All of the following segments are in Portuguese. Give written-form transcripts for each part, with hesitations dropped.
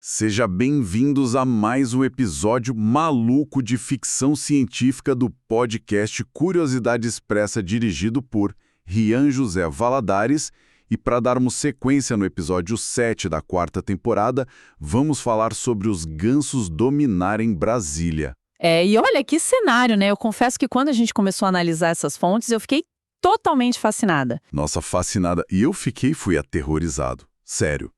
Seja bem-vindos a mais um episódio maluco de ficção científica do podcast Curiosidade Expressa, dirigido por Rian José Valadares. E para darmos sequência no episódio 7 da quarta temporada, vamos falar sobre os gansos dominarem Brasília. E olha que cenário, né? Eu confesso que quando a gente começou a analisar essas fontes, eu fiquei totalmente fascinada. Nossa, fascinada. E eu fui aterrorizado. Sério.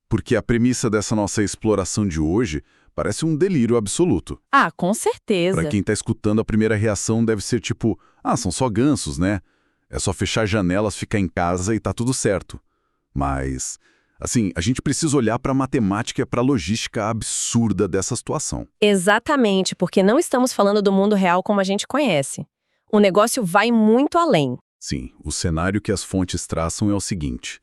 Porque a premissa dessa nossa exploração de hoje parece um delírio absoluto. Ah, com certeza. Para quem tá escutando, a primeira reação deve ser tipo, são só gansos, né? É só fechar janelas, ficar em casa e tá tudo certo. Mas, assim, a gente precisa olhar para a matemática e para a logística absurda dessa situação. Exatamente, porque não estamos falando do mundo real como a gente conhece. O negócio vai muito além. Sim, o cenário que as fontes traçam é o seguinte: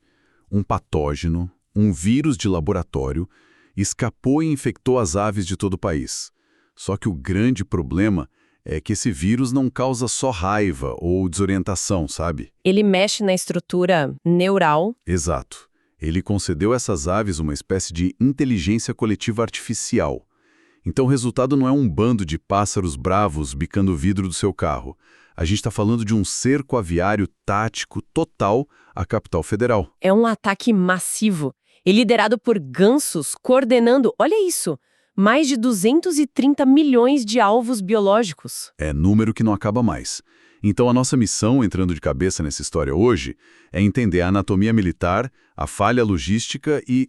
um patógeno, um vírus de laboratório, escapou e infectou as aves de todo o país. Só que o grande problema é que esse vírus não causa só raiva ou desorientação, sabe? Ele mexe na estrutura neural. Exato. Ele concedeu a essas aves uma espécie de inteligência coletiva artificial. Então o resultado não é um bando de pássaros bravos bicando o vidro do seu carro. A gente está falando de um cerco aviário tático total à capital federal. É um ataque massivo. E liderado por gansos, coordenando, olha isso, mais de 230 milhões de alvos biológicos. É número que não acaba mais. Então a nossa missão, entrando de cabeça nessa história hoje, é entender a anatomia militar, a falha logística e,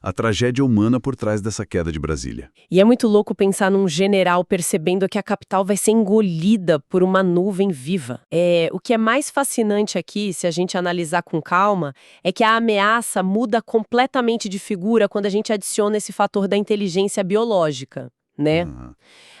a tragédia humana por trás dessa queda de Brasília. E é muito louco pensar num general percebendo que a capital vai ser engolida por uma nuvem viva. O que é mais fascinante aqui, se a gente analisar com calma, é que a ameaça muda completamente de figura quando a gente adiciona esse fator da inteligência biológica, né?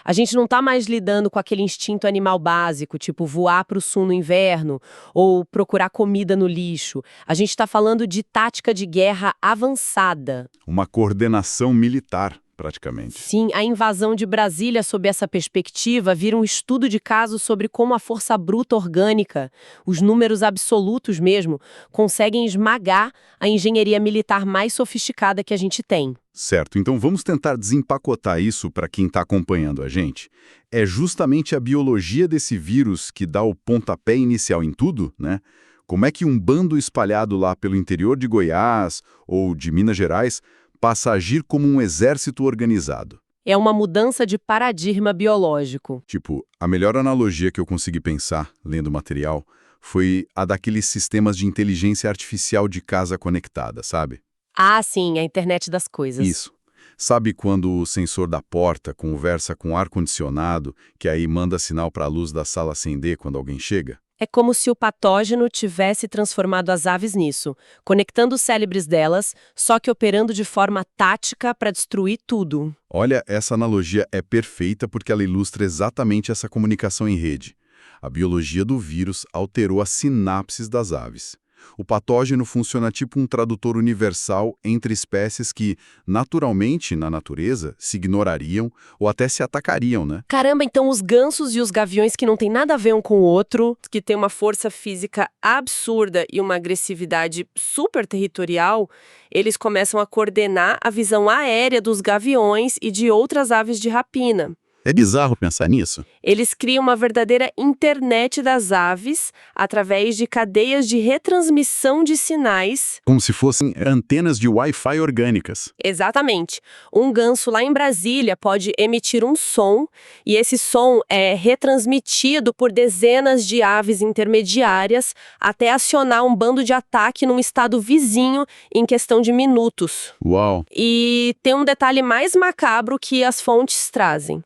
A gente não está mais lidando com aquele instinto animal básico, tipo voar para o sul no inverno ou procurar comida no lixo. A gente está falando de tática de guerra avançada. Uma coordenação militar, praticamente. Sim, a invasão de Brasília, sob essa perspectiva, vira um estudo de caso sobre como a força bruta orgânica, os números absolutos mesmo, conseguem esmagar a engenharia militar mais sofisticada que a gente tem. Certo, então vamos tentar desempacotar isso para quem está acompanhando a gente. É justamente a biologia desse vírus que dá o pontapé inicial em tudo, né? Como é que um bando espalhado lá pelo interior de Goiás ou de Minas Gerais passa a agir como um exército organizado? É uma mudança de paradigma biológico. Tipo, a melhor analogia que eu consegui pensar, lendo o material, foi a daqueles sistemas de inteligência artificial de casa conectada, sabe? Ah, sim, a internet das coisas. Isso. Sabe quando o sensor da porta conversa com o ar-condicionado, que aí manda sinal para a luz da sala acender quando alguém chega? É como se o patógeno tivesse transformado as aves nisso, conectando os cérebros delas, só que operando de forma tática para destruir tudo. Olha, essa analogia é perfeita porque ela ilustra exatamente essa comunicação em rede. A biologia do vírus alterou as sinapses das aves. O patógeno funciona tipo um tradutor universal entre espécies que, naturalmente, na natureza, se ignorariam ou até se atacariam, né? Caramba, então os gansos e os gaviões que não tem nada a ver um com o outro, que tem uma força física absurda e uma agressividade super territorial, eles começam a coordenar a visão aérea dos gaviões e de outras aves de rapina. É bizarro pensar nisso. Eles criam uma verdadeira internet das aves através de cadeias de retransmissão de sinais. Como se fossem antenas de Wi-Fi orgânicas. Exatamente. Um ganso lá em Brasília pode emitir um som e esse som é retransmitido por dezenas de aves intermediárias até acionar um bando de ataque num estado vizinho em questão de minutos. Uau! E tem um detalhe mais macabro que as fontes trazem.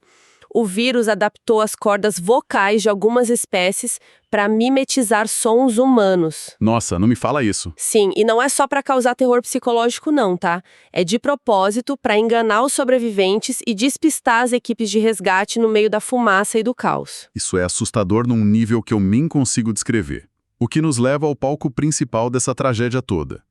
O vírus adaptou as cordas vocais de algumas espécies para mimetizar sons humanos. Nossa, não me fala isso. Sim, e não é só para causar terror psicológico não, tá? É de propósito para enganar os sobreviventes e despistar as equipes de resgate no meio da fumaça e do caos. Isso é assustador num nível que eu nem consigo descrever. O que nos leva ao palco principal dessa tragédia toda.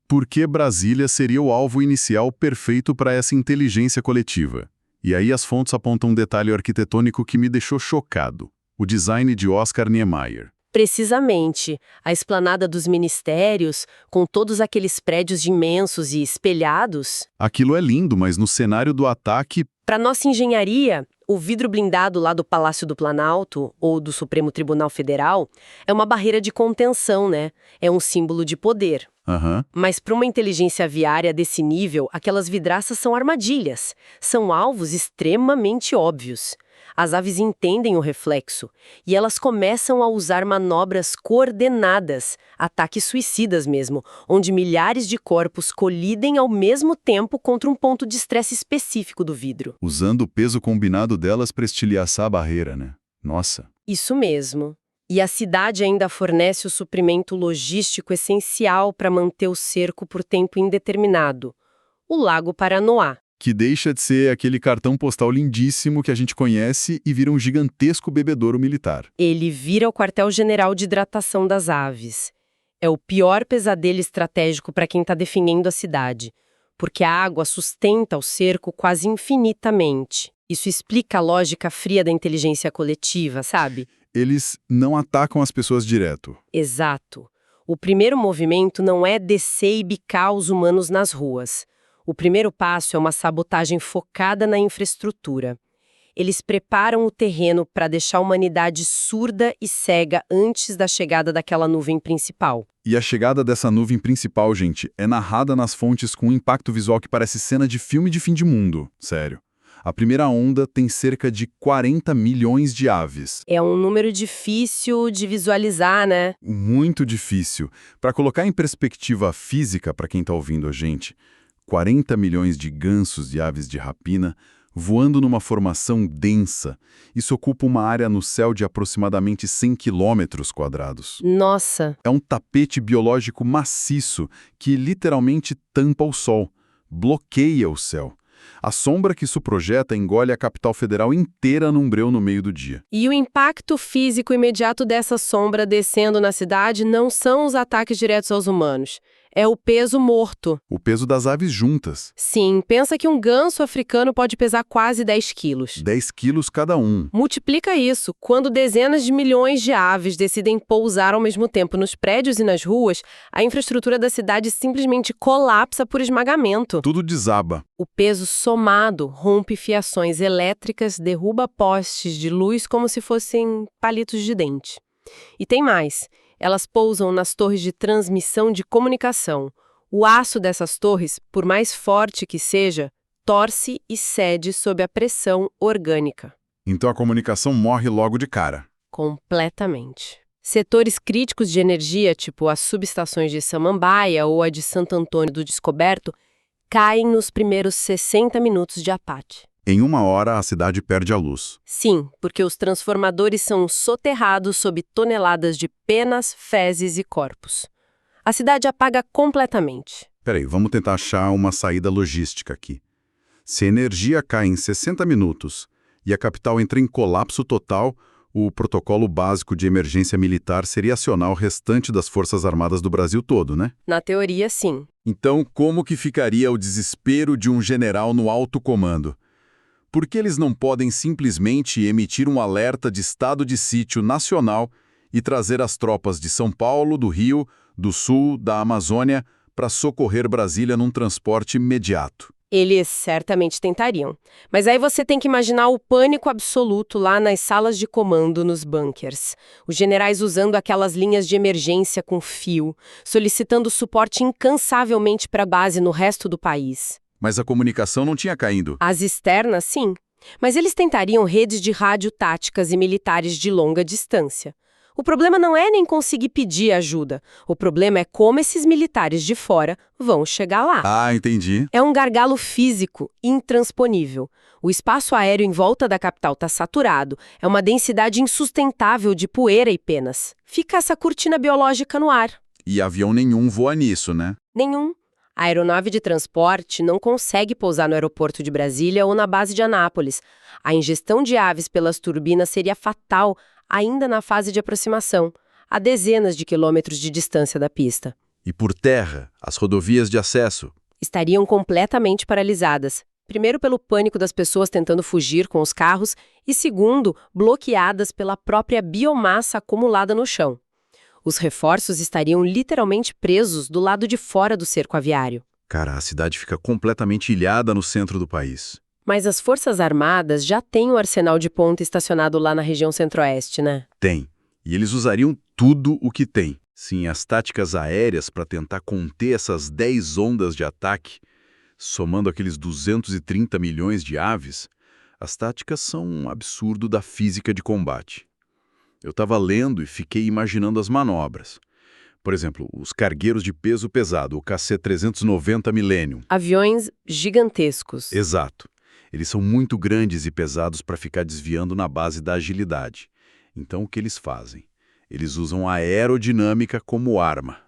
Por que Brasília seria o alvo inicial perfeito para essa inteligência coletiva? E aí as fontes apontam um detalhe arquitetônico que me deixou chocado: o design de Oscar Niemeyer. Precisamente. A esplanada dos ministérios, com todos aqueles prédios imensos e espelhados. Aquilo é lindo, mas no cenário do ataque, Para nossa engenharia, o vidro blindado lá do Palácio do Planalto, ou do Supremo Tribunal Federal, é uma barreira de contenção, né? É um símbolo de poder. Mas para uma inteligência aviária desse nível, aquelas vidraças são armadilhas. São alvos extremamente óbvios. As aves entendem o reflexo e elas começam a usar manobras coordenadas, ataques suicidas mesmo, onde milhares de corpos colidem ao mesmo tempo contra um ponto de estresse específico do vidro. usando o peso combinado delas para estilhaçar a barreira, né? Nossa. Isso mesmo. E a cidade ainda fornece o suprimento logístico essencial para manter o cerco por tempo indeterminado: o Lago Paranoá. Que deixa de ser aquele cartão postal lindíssimo que a gente conhece e vira um gigantesco bebedouro militar. Ele vira o quartel-general de hidratação das aves. É o pior pesadelo estratégico para quem está defendendo a cidade, porque a água sustenta o cerco quase infinitamente. Isso explica a lógica fria da inteligência coletiva, sabe? Eles não atacam as pessoas direto. Exato. O primeiro movimento não é descer e bicar os humanos nas ruas. O primeiro passo é uma sabotagem focada na infraestrutura. Eles preparam o terreno para deixar a humanidade surda e cega antes da chegada daquela nuvem principal. E a chegada dessa nuvem principal, gente, é narrada nas fontes com um impacto visual que parece cena de filme de fim de mundo. Sério. A primeira onda tem cerca de 40 milhões de aves. É um número difícil de visualizar, né? Muito difícil. Para colocar em perspectiva física para quem está ouvindo a gente, 40 milhões de gansos e aves de rapina voando numa formação densa. Isso ocupa uma área no céu de aproximadamente 100 quilômetros quadrados. Nossa! É um tapete biológico maciço que literalmente tampa o sol, bloqueia o céu. A sombra que isso projeta engole a capital federal inteira num breu no meio do dia. E o impacto físico imediato dessa sombra descendo na cidade não são os ataques diretos aos humanos. É o peso morto. O peso das aves juntas. Sim, pensa que um ganso africano pode pesar quase 10 quilos. 10 quilos cada um. Multiplica isso. Quando dezenas de milhões de aves decidem pousar ao mesmo tempo nos prédios e nas ruas, a infraestrutura da cidade simplesmente colapsa por esmagamento. Tudo desaba. O peso somado rompe fiações elétricas, derruba postes de luz como se fossem palitos de dente. E tem mais. Elas pousam nas torres de transmissão de comunicação. O aço dessas torres, por mais forte que seja, torce e cede sob a pressão orgânica. Então a comunicação morre logo de cara. Completamente. Setores críticos de energia, tipo as subestações de Samambaia ou a de Santo Antônio do Descoberto, caem nos primeiros 60 minutos de ataque. Em 1 hora, a cidade perde a luz. Sim, porque os transformadores são soterrados sob toneladas de penas, fezes e corpos. A cidade apaga completamente. Peraí, vamos tentar achar uma saída logística aqui. Se a energia cai em 60 minutos e a capital entra em colapso total, o protocolo básico de emergência militar seria acionar o restante das Forças Armadas do Brasil todo, né? Na teoria, sim. Então, como que ficaria o desespero de um general no alto comando? Por que eles não podem simplesmente emitir um alerta de estado de sítio nacional e trazer as tropas de São Paulo, do Rio, do Sul, da Amazônia, para socorrer Brasília num transporte imediato? Eles certamente tentariam. Mas aí você tem que imaginar o pânico absoluto lá nas salas de comando nos bunkers. Os generais usando aquelas linhas de emergência com fio, solicitando suporte incansavelmente para a base no resto do país. Mas a comunicação não tinha caído. As externas, sim. Mas eles tentariam redes de rádio táticas e militares de longa distância. O problema não é nem conseguir pedir ajuda. O problema é como esses militares de fora vão chegar lá. Ah, entendi. É um gargalo físico intransponível. O espaço aéreo em volta da capital está saturado. É uma densidade insustentável de poeira e penas. Fica essa cortina biológica no ar. E avião nenhum voa nisso, né? Nenhum. A aeronave de transporte não consegue pousar no aeroporto de Brasília ou na base de Anápolis. A ingestão de aves pelas turbinas seria fatal ainda na fase de aproximação, a dezenas de quilômetros de distância da pista. E por terra, as rodovias de acesso? Estariam completamente paralisadas. Primeiro pelo pânico das pessoas tentando fugir com os carros e segundo, bloqueadas pela própria biomassa acumulada no chão. Os reforços estariam literalmente presos do lado de fora do cerco aviário. Cara, a cidade fica completamente ilhada no centro do país. Mas as Forças Armadas já têm o arsenal de ponta estacionado lá na região centro-oeste, né? Tem. E eles usariam tudo o que tem. Sim, as táticas aéreas para tentar conter essas 10 ondas de ataque, somando aqueles 230 milhões de aves, as táticas são um absurdo da física de combate. Eu estava lendo e fiquei imaginando as manobras. Por exemplo, os cargueiros de peso pesado, o KC-390 Millennium. Aviões gigantescos. Exato. Eles são muito grandes e pesados para ficar desviando na base da agilidade. Então, o que eles fazem? Eles usam a aerodinâmica como arma.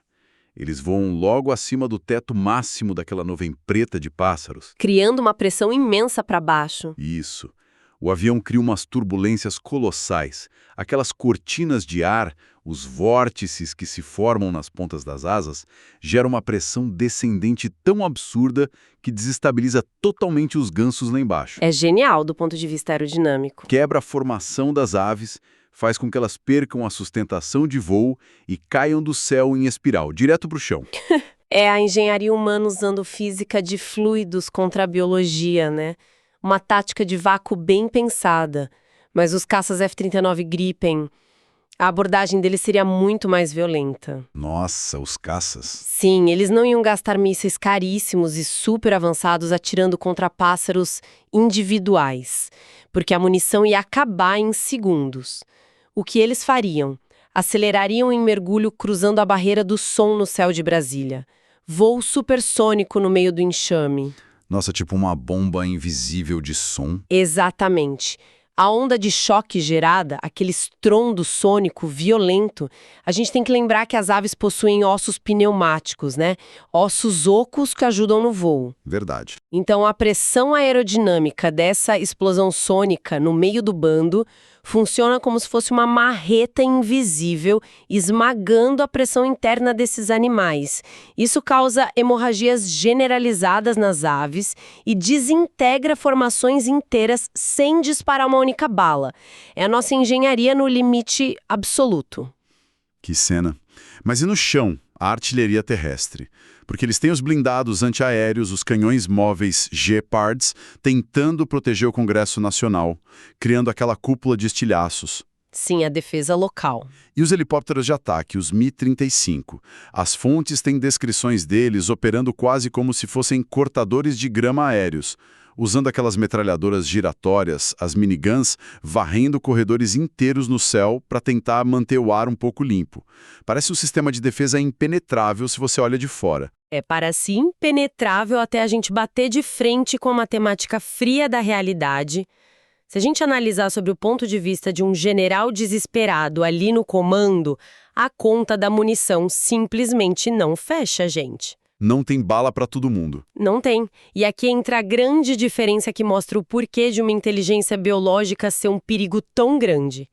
Eles voam logo acima do teto máximo daquela nuvem preta de pássaros. Criando uma pressão imensa para baixo. Isso. O avião cria umas turbulências colossais. Aquelas cortinas de ar, os vórtices que se formam nas pontas das asas, geram uma pressão descendente tão absurda que desestabiliza totalmente os gansos lá embaixo. É genial do ponto de vista aerodinâmico. Quebra a formação das aves, faz com que elas percam a sustentação de voo e caiam do céu em espiral, direto para o chão. É a engenharia humana usando física de fluidos contra a biologia, né? Uma tática de vácuo bem pensada. Mas os caças F-39 Gripen, a abordagem deles seria muito mais violenta. Nossa, os caças. Sim, eles não iam gastar mísseis caríssimos e super avançados atirando contra pássaros individuais, porque a munição ia acabar em segundos. O que eles fariam? Acelerariam em mergulho cruzando a barreira do som no céu de Brasília. Voo supersônico no meio do enxame. Nossa, tipo uma bomba invisível de som. Exatamente. A onda de choque gerada, aquele estrondo sônico violento, a gente tem que lembrar que as aves possuem ossos pneumáticos, né? Ossos ocos que ajudam no voo. Verdade. Então, a pressão aerodinâmica dessa explosão sônica no meio do bando funciona como se fosse uma marreta invisível esmagando a pressão interna desses animais. Isso causa hemorragias generalizadas nas aves e desintegra formações inteiras sem disparar uma única bala. É a nossa engenharia no limite absoluto. Que cena. Mas e no chão, a artilharia terrestre? Porque eles têm os blindados antiaéreos, os canhões móveis Gepards, tentando proteger o Congresso Nacional, criando aquela cúpula de estilhaços. Sim, a defesa local. E os helicópteros de ataque, os Mi-35. As fontes têm descrições deles operando quase como se fossem cortadores de grama aéreos, usando aquelas metralhadoras giratórias, as miniguns, varrendo corredores inteiros no céu para tentar manter o ar um pouco limpo. Parece um sistema de defesa impenetrável se você olha de fora. Parece impenetrável até a gente bater de frente com a matemática fria da realidade. Se a gente analisar sobre o ponto de vista de um general desesperado ali no comando, a conta da munição simplesmente não fecha, gente. Não tem bala para todo mundo. Não tem. E aqui entra a grande diferença que mostra o porquê de uma inteligência biológica ser um perigo tão grande.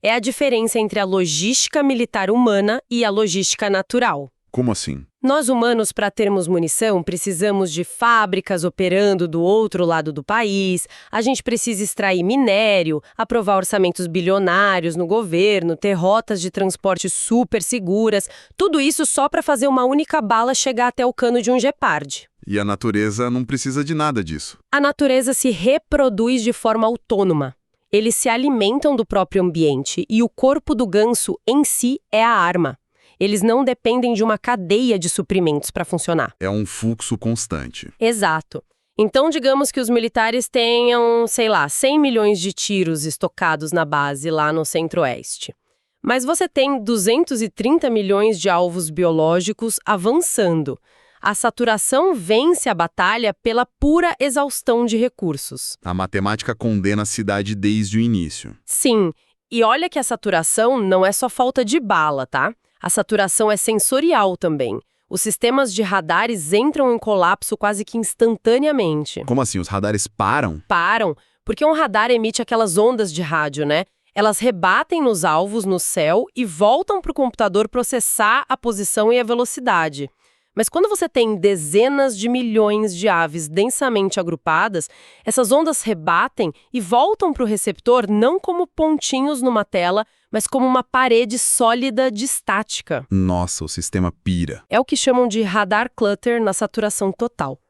É a diferença entre a logística militar humana e a logística natural. Como assim? Nós humanos, para termos munição, precisamos de fábricas operando do outro lado do país, a gente precisa extrair minério, aprovar orçamentos bilionários no governo, ter rotas de transporte super seguras, tudo isso só para fazer uma única bala chegar até o cano de um Gepard. E a natureza não precisa de nada disso. A natureza se reproduz de forma autônoma. Eles se alimentam do próprio ambiente e o corpo do ganso em si é a arma. Eles não dependem de uma cadeia de suprimentos para funcionar. É um fluxo constante. Exato. Então, digamos que os militares tenham, 100 milhões de tiros estocados na base lá no centro-oeste. Mas você tem 230 milhões de alvos biológicos avançando. A saturação vence a batalha pela pura exaustão de recursos. A matemática condena a cidade desde o início. Sim. E olha que a saturação não é só falta de bala, tá? A saturação é sensorial também. Os sistemas de radares entram em colapso quase que instantaneamente. Como assim? Os radares param? Param, porque um radar emite aquelas ondas de rádio, né? Elas rebatem nos alvos no céu e voltam para o computador processar a posição e a velocidade. Mas quando você tem dezenas de milhões de aves densamente agrupadas, essas ondas rebatem e voltam para o receptor não como pontinhos numa tela, mas como uma parede sólida de estática. Nossa, o sistema pira. É o que chamam de radar clutter na saturação total.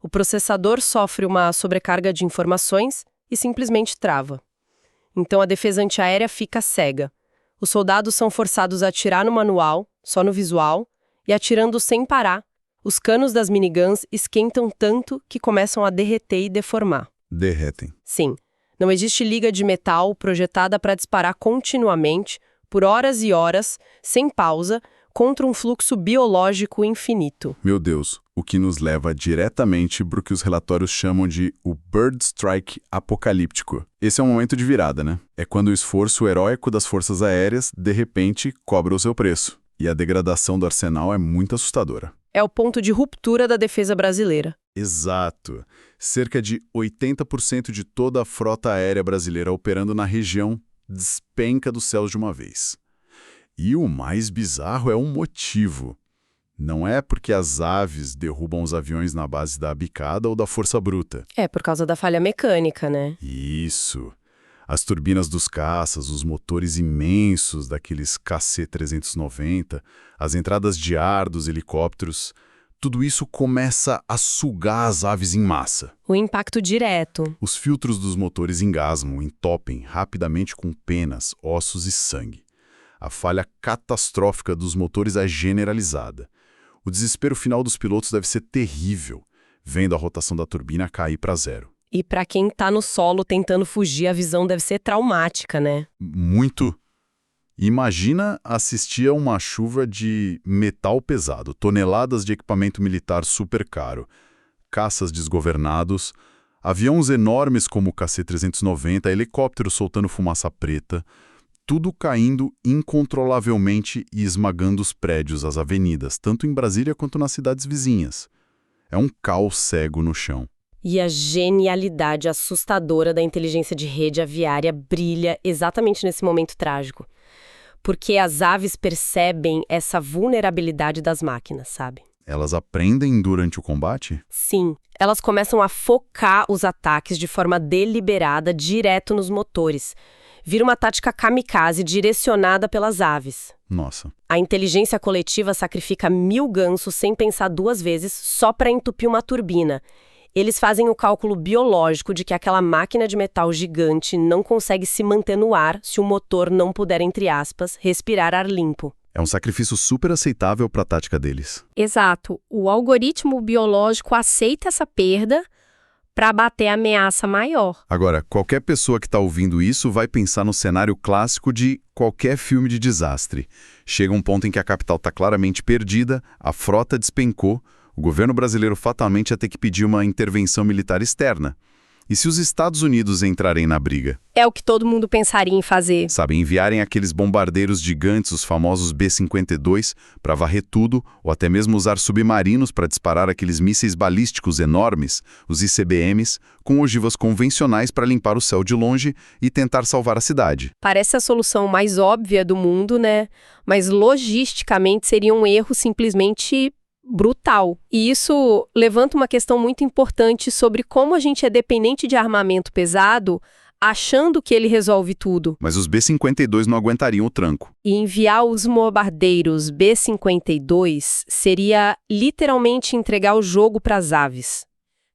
O processador sofre uma sobrecarga de informações e simplesmente trava. Então a defesa antiaérea fica cega. Os soldados são forçados a atirar no manual, só no visual, e atirando sem parar, os canos das miniguns esquentam tanto que começam a derreter e deformar. Derretem. Sim, não existe liga de metal projetada para disparar continuamente, por horas e horas, sem pausa, contra um fluxo biológico infinito. Meu Deus, o que nos leva diretamente para o que os relatórios chamam de o Bird Strike apocalíptico. Esse é um momento de virada, né? É quando o esforço heróico das forças aéreas, de repente, cobra o seu preço. E a degradação do arsenal é muito assustadora. É o ponto de ruptura da defesa brasileira. Exato. Cerca de 80% de toda a frota aérea brasileira operando na região despenca dos céus de uma vez. E o mais bizarro é um motivo. Não é porque as aves derrubam os aviões na base da bicada ou da força bruta. É por causa da falha mecânica, né? Isso. As turbinas dos caças, os motores imensos daqueles KC-390, as entradas de ar dos helicópteros, tudo isso começa a sugar as aves em massa. O impacto direto. Os filtros dos motores engasgam, entopem rapidamente com penas, ossos e sangue. A falha catastrófica dos motores é generalizada. O desespero final dos pilotos deve ser terrível, vendo a rotação da turbina cair para zero. E para quem tá no solo tentando fugir, a visão deve ser traumática, né? Muito. Imagina assistir a uma chuva de metal pesado, toneladas de equipamento militar super caro, caças desgovernados, aviões enormes como o KC-390, helicópteros soltando fumaça preta, tudo caindo incontrolavelmente e esmagando os prédios, as avenidas, tanto em Brasília quanto nas cidades vizinhas. É um caos cego no chão. E a genialidade assustadora da inteligência de rede aviária brilha exatamente nesse momento trágico. Porque as aves percebem essa vulnerabilidade das máquinas, sabe? Elas aprendem durante o combate? Sim, elas começam a focar os ataques de forma deliberada direto nos motores. Vira uma tática kamikaze direcionada pelas aves. Nossa. A inteligência coletiva sacrifica 1000 gansos sem pensar duas vezes só para entupir uma turbina. Eles fazem o cálculo biológico de que aquela máquina de metal gigante não consegue se manter no ar se o motor não puder, entre aspas, respirar ar limpo. É um sacrifício super aceitável para a tática deles. Exato. O algoritmo biológico aceita essa perda para bater a ameaça maior. Agora, qualquer pessoa que está ouvindo isso vai pensar no cenário clássico de qualquer filme de desastre. Chega um ponto em que a capital está claramente perdida, a frota despencou, o governo brasileiro fatalmente ia ter que pedir uma intervenção militar externa. E se os Estados Unidos entrarem na briga? É o que todo mundo pensaria em fazer. Sabe, enviarem aqueles bombardeiros gigantes, os famosos B-52, para varrer tudo, ou até mesmo usar submarinos para disparar aqueles mísseis balísticos enormes, os ICBMs, com ogivas convencionais para limpar o céu de longe e tentar salvar a cidade. Parece a solução mais óbvia do mundo, né? Mas logisticamente seria um erro simplesmente brutal. E isso levanta uma questão muito importante sobre como a gente é dependente de armamento pesado, achando que ele resolve tudo. Mas os B-52 não aguentariam o tranco. E enviar os bombardeiros B-52 seria literalmente entregar o jogo para as aves.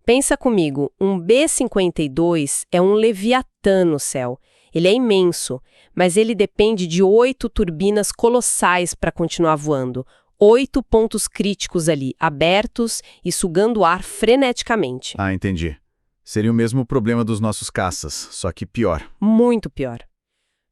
Pensa comigo, um B-52 é um leviatã no céu. Ele é imenso, mas ele depende de 8 turbinas colossais para continuar voando. 8 pontos críticos ali, abertos e sugando ar freneticamente. Ah, entendi. Seria o mesmo problema dos nossos caças, só que pior. Muito pior.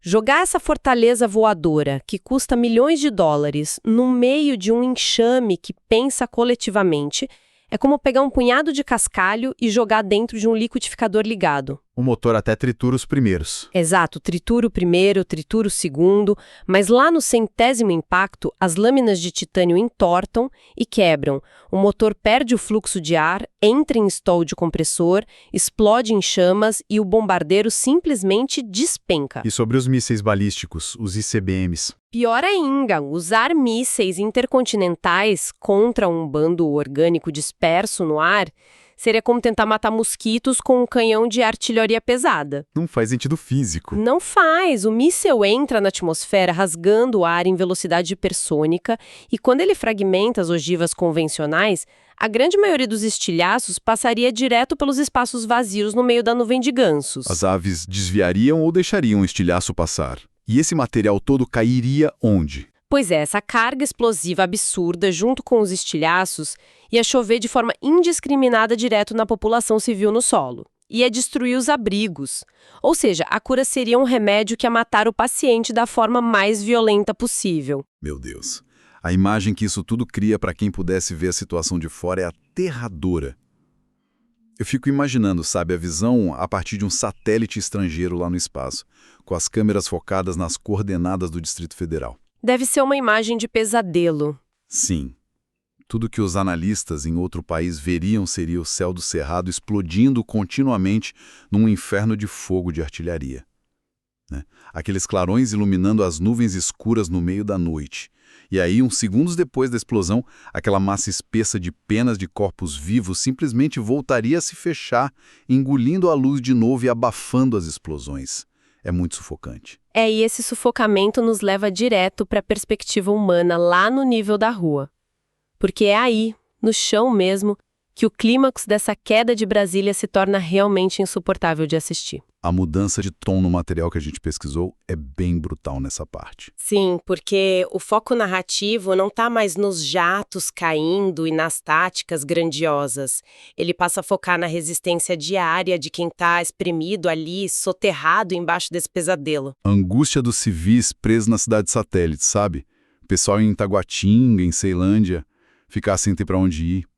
Jogar essa fortaleza voadora, que custa milhões de dólares, no meio de um enxame que pensa coletivamente, é como pegar um punhado de cascalho e jogar dentro de um liquidificador ligado. O motor até tritura os primeiros. Exato, tritura o primeiro, tritura o segundo, mas lá no 100º impacto, as lâminas de titânio entortam e quebram. O motor perde o fluxo de ar, entra em stall de compressor, explode em chamas e o bombardeiro simplesmente despenca. E sobre os mísseis balísticos, os ICBMs? Pior ainda, usar mísseis intercontinentais contra um bando orgânico disperso no ar seria como tentar matar mosquitos com um canhão de artilharia pesada. Não faz sentido físico. Não faz. O míssil entra na atmosfera rasgando o ar em velocidade hipersônica e quando ele fragmenta as ogivas convencionais, a grande maioria dos estilhaços passaria direto pelos espaços vazios no meio da nuvem de gansos. As aves desviariam ou deixariam o estilhaço passar. E esse material todo cairia onde? Pois é, essa carga explosiva absurda, junto com os estilhaços, ia chover de forma indiscriminada direto na população civil no solo. Ia destruir os abrigos. Ou seja, a cura seria um remédio que ia matar o paciente da forma mais violenta possível. Meu Deus. A imagem que isso tudo cria para quem pudesse ver a situação de fora é aterradora. Eu fico imaginando, sabe, a visão a partir de um satélite estrangeiro lá no espaço, com as câmeras focadas nas coordenadas do Distrito Federal. Deve ser uma imagem de pesadelo. Sim. Tudo que os analistas em outro país veriam seria o céu do Cerrado explodindo continuamente num inferno de fogo de artilharia. Né? Aqueles clarões iluminando as nuvens escuras no meio da noite. E aí, uns segundos depois da explosão, aquela massa espessa de penas de corpos vivos simplesmente voltaria a se fechar, engolindo a luz de novo e abafando as explosões. É muito sufocante. E esse sufocamento nos leva direto para a perspectiva humana, lá no nível da rua. Porque é aí, no chão mesmo, que o clímax dessa queda de Brasília se torna realmente insuportável de assistir. A mudança de tom no material que a gente pesquisou é bem brutal nessa parte. Sim, porque o foco narrativo não está mais nos jatos caindo e nas táticas grandiosas. Ele passa a focar na resistência diária de quem está espremido ali, soterrado embaixo desse pesadelo. A angústia dos civis presos na cidade satélite, sabe? O pessoal em Itaguatinga, em Ceilândia, ficar sem ter para onde ir.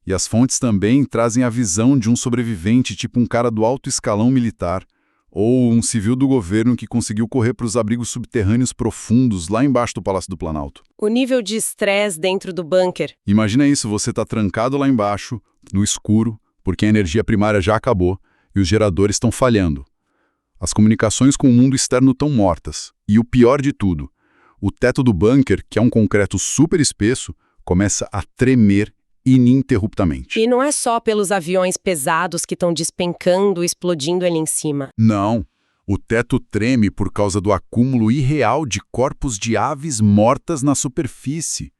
E as fontes também trazem a visão de um sobrevivente, tipo um cara do alto escalão militar, ou um civil do governo que conseguiu correr para os abrigos subterrâneos profundos lá embaixo do Palácio do Planalto. O nível de estresse dentro do bunker. Imagina isso, você tá trancado lá embaixo, no escuro, porque a energia primária já acabou e os geradores estão falhando. As comunicações com o mundo externo estão mortas. E o pior de tudo, o teto do bunker, que é um concreto super espesso, começa a tremer ininterruptamente. E não é só pelos aviões pesados que estão despencando e explodindo ali em cima. Não. O teto treme por causa do acúmulo irreal de corpos de aves mortas na superfície.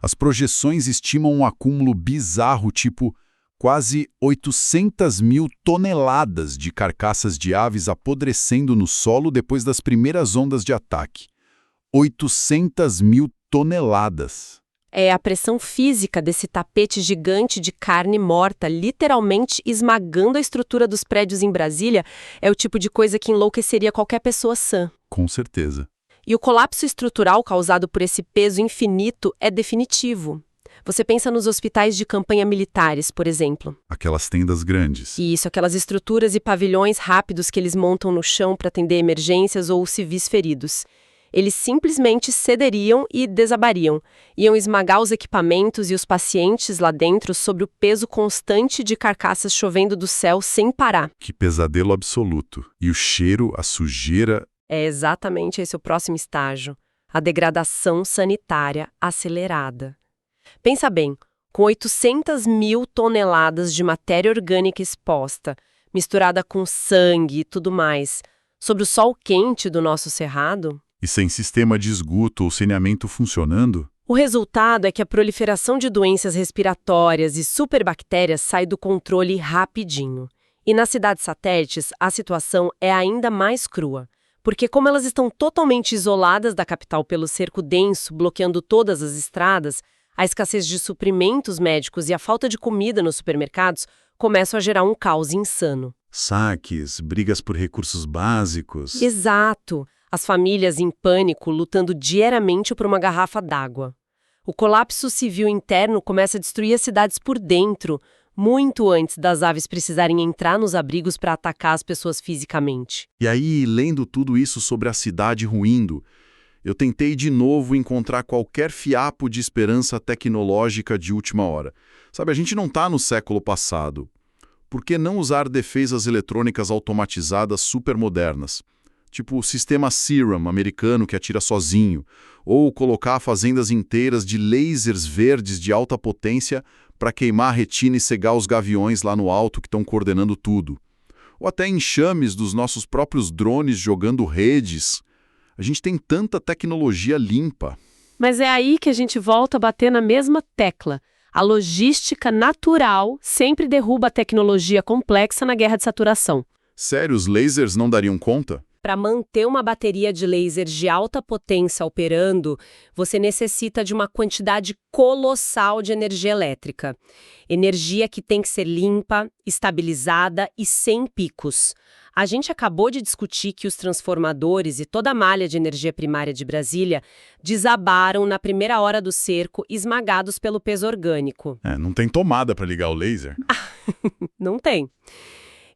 As projeções estimam um acúmulo bizarro, tipo quase 800 mil toneladas de carcaças de aves apodrecendo no solo depois das primeiras ondas de ataque. 800 mil toneladas. É a pressão física desse tapete gigante de carne morta, literalmente esmagando a estrutura dos prédios em Brasília, é o tipo de coisa que enlouqueceria qualquer pessoa sã. Com certeza. E o colapso estrutural causado por esse peso infinito é definitivo. Você pensa nos hospitais de campanha militares, por exemplo. Aquelas tendas grandes. Isso, aquelas estruturas e pavilhões rápidos que eles montam no chão para atender emergências ou civis feridos. Eles simplesmente cederiam e desabariam. Iam esmagar os equipamentos e os pacientes lá dentro sob o peso constante de carcaças chovendo do céu sem parar. Que pesadelo absoluto. E o cheiro, a sujeira... É exatamente esse o próximo estágio. A degradação sanitária acelerada. Pensa bem, com 800 mil toneladas de matéria orgânica exposta, misturada com sangue e tudo mais, sobre o sol quente do nosso cerrado... E sem sistema de esgoto ou saneamento funcionando? O resultado é que a proliferação de doenças respiratórias e superbactérias sai do controle rapidinho. E nas cidades satélites, a situação é ainda mais crua. Porque como elas estão totalmente isoladas da capital pelo cerco denso, bloqueando todas as estradas, a escassez de suprimentos médicos e a falta de comida nos supermercados começam a gerar um caos insano. Saques, brigas por recursos básicos... Exato! As famílias em pânico lutando diariamente por uma garrafa d'água. O colapso civil interno começa a destruir as cidades por dentro, muito antes das aves precisarem entrar nos abrigos para atacar as pessoas fisicamente. E aí, lendo tudo isso sobre a cidade ruindo, eu tentei de novo encontrar qualquer fiapo de esperança tecnológica de última hora. Sabe, a gente não está no século passado. Por que não usar defesas eletrônicas automatizadas supermodernas? Tipo o sistema Serum americano que atira sozinho, ou colocar fazendas inteiras de lasers verdes de alta potência para queimar a retina e cegar os gaviões lá no alto que estão coordenando tudo. Ou até enxames dos nossos próprios drones jogando redes. A gente tem tanta tecnologia limpa. Mas é aí que a gente volta a bater na mesma tecla. A logística natural sempre derruba a tecnologia complexa na guerra de saturação. Sério, os lasers não dariam conta? Para manter uma bateria de lasers de alta potência operando, você necessita de uma quantidade colossal de energia elétrica. Energia que tem que ser limpa, estabilizada e sem picos. A gente acabou de discutir que os transformadores e toda a malha de energia primária de Brasília desabaram na primeira hora do cerco, esmagados pelo peso orgânico. Não tem tomada para ligar o laser. Não tem.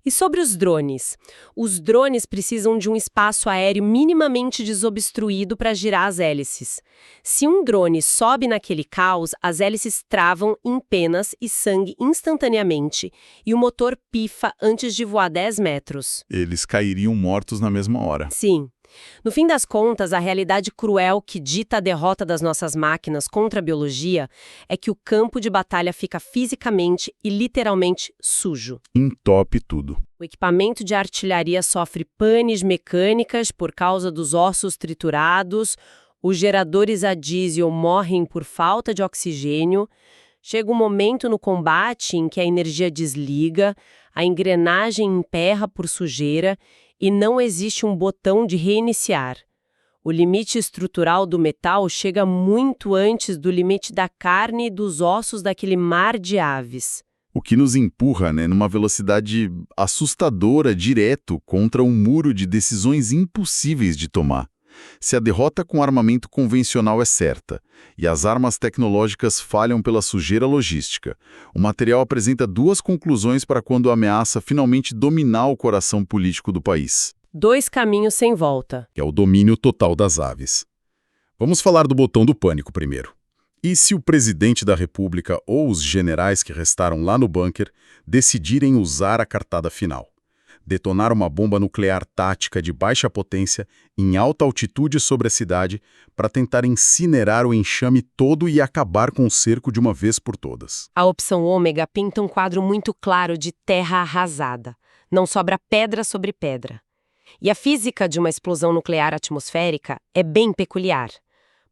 E sobre os drones? Os drones precisam de um espaço aéreo minimamente desobstruído para girar as hélices. Se um drone sobe naquele caos, as hélices travam em penas e sangue instantaneamente e o motor pifa antes de voar 10 metros. Eles cairiam mortos na mesma hora. Sim. No fim das contas, a realidade cruel que dita a derrota das nossas máquinas contra a biologia é que o campo de batalha fica fisicamente e literalmente sujo. Entope tudo. O equipamento de artilharia sofre panes mecânicas por causa dos ossos triturados, os geradores a diesel morrem por falta de oxigênio. Chega um momento no combate em que a energia desliga, a engrenagem emperra por sujeira e não existe um botão de reiniciar. O limite estrutural do metal chega muito antes do limite da carne e dos ossos daquele mar de aves. O que nos empurra, numa velocidade assustadora direto contra um muro de decisões impossíveis de tomar. Se a derrota com armamento convencional é certa e as armas tecnológicas falham pela sujeira logística, o material apresenta duas conclusões para quando a ameaça finalmente dominar o coração político do país. 2 caminhos sem volta. Que é o domínio total das aves. Vamos falar do botão do pânico primeiro. E se o presidente da República ou os generais que restaram lá no bunker decidirem usar a cartada final? Detonar uma bomba nuclear tática de baixa potência em alta altitude sobre a cidade para tentar incinerar o enxame todo e acabar com o cerco de uma vez por todas. A opção ômega pinta um quadro muito claro de terra arrasada. Não sobra pedra sobre pedra. E a física de uma explosão nuclear atmosférica é bem peculiar.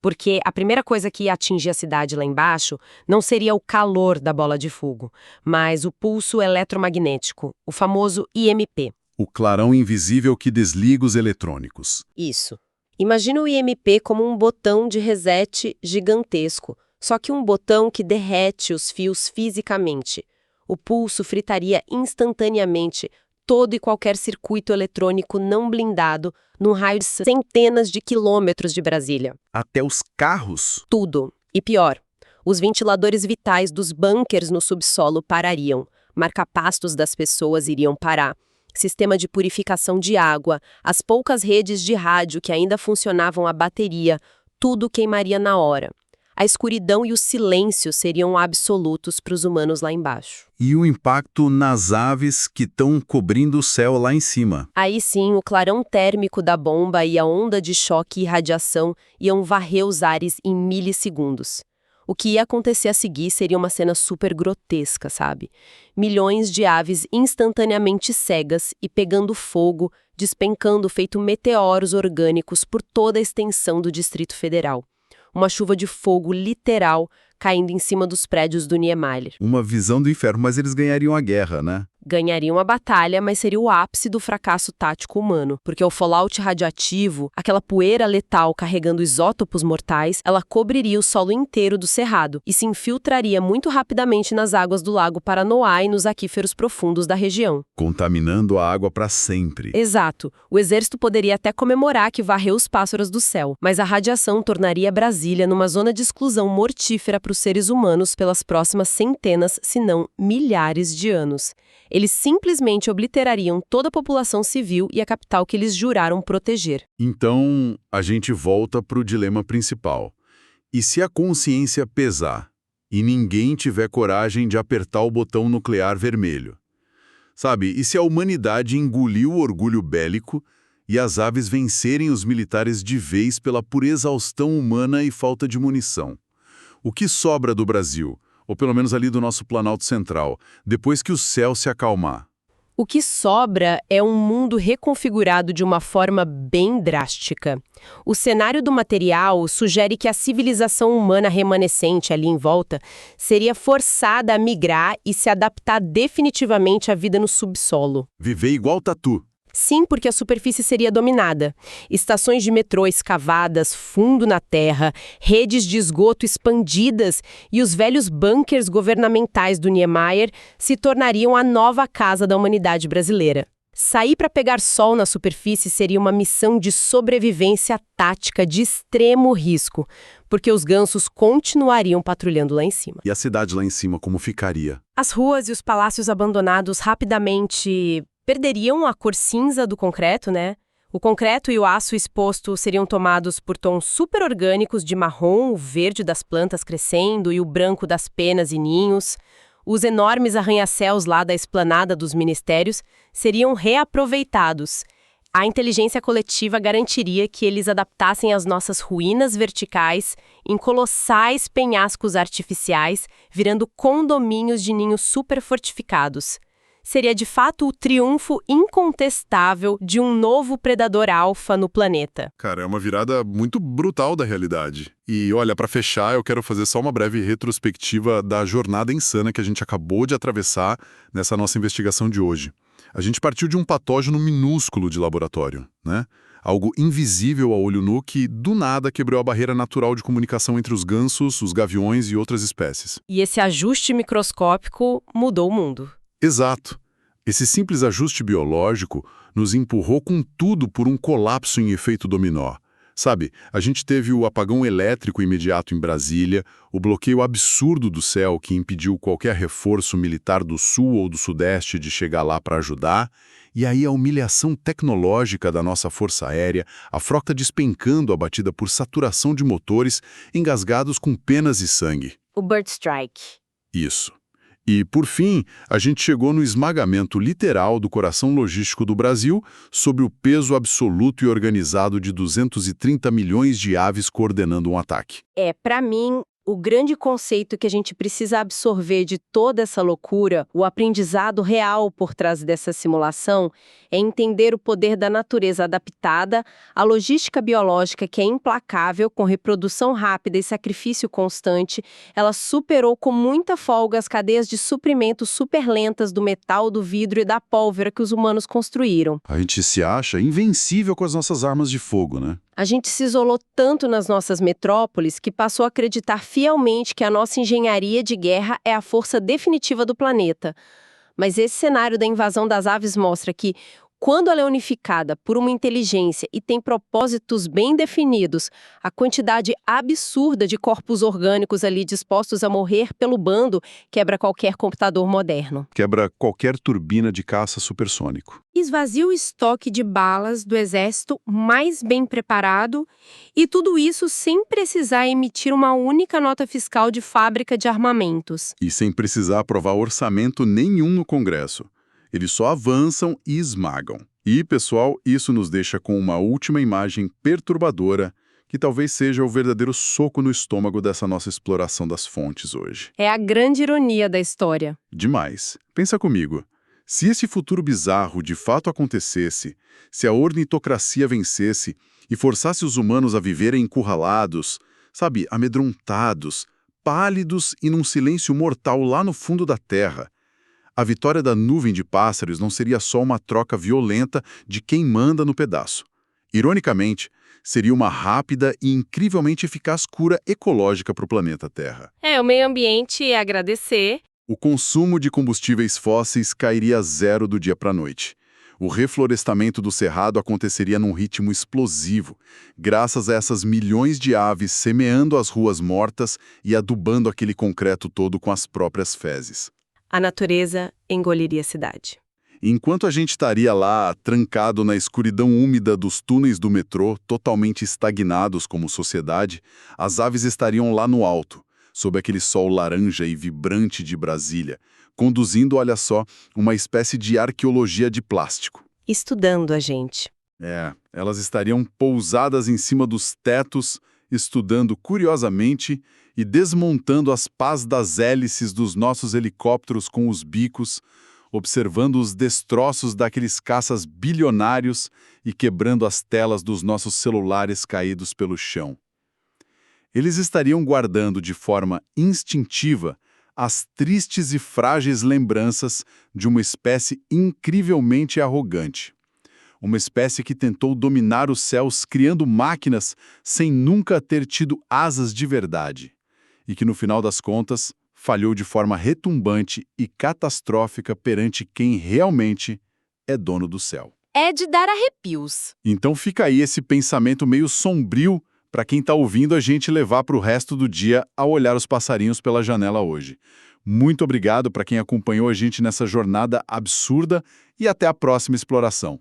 Porque a primeira coisa que ia atingir a cidade lá embaixo não seria o calor da bola de fogo, mas o pulso eletromagnético, o famoso IMP. O clarão invisível que desliga os eletrônicos. Isso. Imagina o IMP como um botão de reset gigantesco, só que um botão que derrete os fios fisicamente. O pulso fritaria instantaneamente todo e qualquer circuito eletrônico não blindado num raio de centenas de quilômetros de Brasília. Até os carros? Tudo. E pior, os ventiladores vitais dos bunkers no subsolo parariam, marca-pastos das pessoas iriam parar, sistema de purificação de água, as poucas redes de rádio que ainda funcionavam a bateria, tudo queimaria na hora. A escuridão e o silêncio seriam absolutos para os humanos lá embaixo. E o impacto nas aves que estão cobrindo o céu lá em cima. Aí sim, o clarão térmico da bomba e a onda de choque e radiação iam varrer os ares em milissegundos. O que ia acontecer a seguir seria uma cena super grotesca, sabe? Milhões de aves instantaneamente cegas e pegando fogo, despencando feito meteoros orgânicos por toda a extensão do Distrito Federal. Uma chuva de fogo literal caindo em cima dos prédios do Niemeyer. Uma visão do inferno, mas eles ganhariam a guerra, né? Ganhariam a batalha, mas seria o ápice do fracasso tático humano, porque o fallout radioativo, aquela poeira letal carregando isótopos mortais, ela cobriria o solo inteiro do cerrado e se infiltraria muito rapidamente nas águas do Lago Paranoá e nos aquíferos profundos da região. Contaminando a água para sempre. Exato. O exército poderia até comemorar que varreu os pássaros do céu, mas a radiação tornaria Brasília numa zona de exclusão mortífera para os seres humanos pelas próximas centenas, se não milhares de anos. Eles simplesmente obliterariam toda a população civil e a capital que eles juraram proteger. Então, a gente volta para o dilema principal. E se a consciência pesar e ninguém tiver coragem de apertar o botão nuclear vermelho? Sabe, e se a humanidade engolir o orgulho bélico e as aves vencerem os militares de vez pela pura exaustão humana e falta de munição? O que sobra do Brasil, ou pelo menos ali do nosso Planalto Central, depois que o céu se acalmar? O que sobra é um mundo reconfigurado de uma forma bem drástica. O cenário do material sugere que a civilização humana remanescente ali em volta seria forçada a migrar e se adaptar definitivamente à vida no subsolo. Viver igual tatu. Sim, porque a superfície seria dominada. Estações de metrô escavadas fundo na terra, redes de esgoto expandidas e os velhos bunkers governamentais do Niemeyer se tornariam a nova casa da humanidade brasileira. Sair para pegar sol na superfície seria uma missão de sobrevivência tática de extremo risco, porque os gansos continuariam patrulhando lá em cima. E a cidade lá em cima, como ficaria? As ruas e os palácios abandonados rapidamente perderiam a cor cinza do concreto, né? O concreto e o aço exposto seriam tomados por tons superorgânicos de marrom, o verde das plantas crescendo e o branco das penas e ninhos. Os enormes arranha-céus lá da esplanada dos ministérios seriam reaproveitados. A inteligência coletiva garantiria que eles adaptassem as nossas ruínas verticais em colossais penhascos artificiais, virando condomínios de ninhos superfortificados. Seria de fato o triunfo incontestável de um novo predador alfa no planeta. Cara, é uma virada muito brutal da realidade. E olha, para fechar, eu quero fazer só uma breve retrospectiva da jornada insana que a gente acabou de atravessar nessa nossa investigação de hoje. A gente partiu de um patógeno minúsculo de laboratório, né? Algo invisível a olho nu que, do nada, quebrou a barreira natural de comunicação entre os gansos, os gaviões e outras espécies. E esse ajuste microscópico mudou o mundo. Exato. Esse simples ajuste biológico nos empurrou com tudo por um colapso em efeito dominó. Sabe, a gente teve o apagão elétrico imediato em Brasília, o bloqueio absurdo do céu que impediu qualquer reforço militar do sul ou do sudeste de chegar lá para ajudar, e aí a humilhação tecnológica da nossa força aérea, a frota despencando abatida por saturação de motores engasgados com penas e sangue. O Bird Strike. Isso. E, por fim, a gente chegou no esmagamento literal do coração logístico do Brasil sob o peso absoluto e organizado de 230 milhões de aves coordenando um ataque. Para mim, o grande conceito que a gente precisa absorver de toda essa loucura, o aprendizado real por trás dessa simulação, é entender o poder da natureza adaptada, a logística biológica que é implacável, com reprodução rápida e sacrifício constante. Ela superou com muita folga as cadeias de suprimento superlentas do metal, do vidro e da pólvora que os humanos construíram. A gente se acha invencível com as nossas armas de fogo, né? A gente se isolou tanto nas nossas metrópoles que passou a acreditar fielmente que a nossa engenharia de guerra é a força definitiva do planeta. Mas esse cenário da invasão das aves mostra que, quando ela é unificada por uma inteligência e tem propósitos bem definidos, a quantidade absurda de corpos orgânicos ali dispostos a morrer pelo bando quebra qualquer computador moderno. Quebra qualquer turbina de caça supersônico. Esvazia o estoque de balas do exército mais bem preparado e tudo isso sem precisar emitir uma única nota fiscal de fábrica de armamentos. E sem precisar aprovar orçamento nenhum no Congresso. Eles só avançam e esmagam. E, pessoal, isso nos deixa com uma última imagem perturbadora, que talvez seja o verdadeiro soco no estômago dessa nossa exploração das fontes hoje. É a grande ironia da história. Demais. Pensa comigo. Se esse futuro bizarro de fato acontecesse, se a ornitocracia vencesse e forçasse os humanos a viverem encurralados, sabe, amedrontados, pálidos e num silêncio mortal lá no fundo da Terra, A vitória da nuvem de pássaros não seria só uma troca violenta de quem manda no pedaço. Ironicamente, seria uma rápida e incrivelmente eficaz cura ecológica para o planeta Terra. O meio ambiente é agradecer. O consumo de combustíveis fósseis cairia a zero do dia para a noite. O reflorestamento do cerrado aconteceria num ritmo explosivo, graças a essas milhões de aves semeando as ruas mortas e adubando aquele concreto todo com as próprias fezes. A natureza engoliria a cidade. Enquanto a gente estaria lá, trancado na escuridão úmida dos túneis do metrô, totalmente estagnados como sociedade, as aves estariam lá no alto, sob aquele sol laranja e vibrante de Brasília, conduzindo, olha só, uma espécie de arqueologia de plástico. Estudando a gente. Elas estariam pousadas em cima dos tetos, estudando curiosamente e desmontando as pás das hélices dos nossos helicópteros com os bicos, observando os destroços daqueles caças bilionários e quebrando as telas dos nossos celulares caídos pelo chão. Eles estariam guardando de forma instintiva as tristes e frágeis lembranças de uma espécie incrivelmente arrogante. Uma espécie que tentou dominar os céus criando máquinas sem nunca ter tido asas de verdade. E que, no final das contas, falhou de forma retumbante e catastrófica perante quem realmente é dono do céu. É de dar arrepios. Então fica aí esse pensamento meio sombrio para quem está ouvindo a gente levar para o resto do dia ao olhar os passarinhos pela janela hoje. Muito obrigado para quem acompanhou a gente nessa jornada absurda e até a próxima exploração.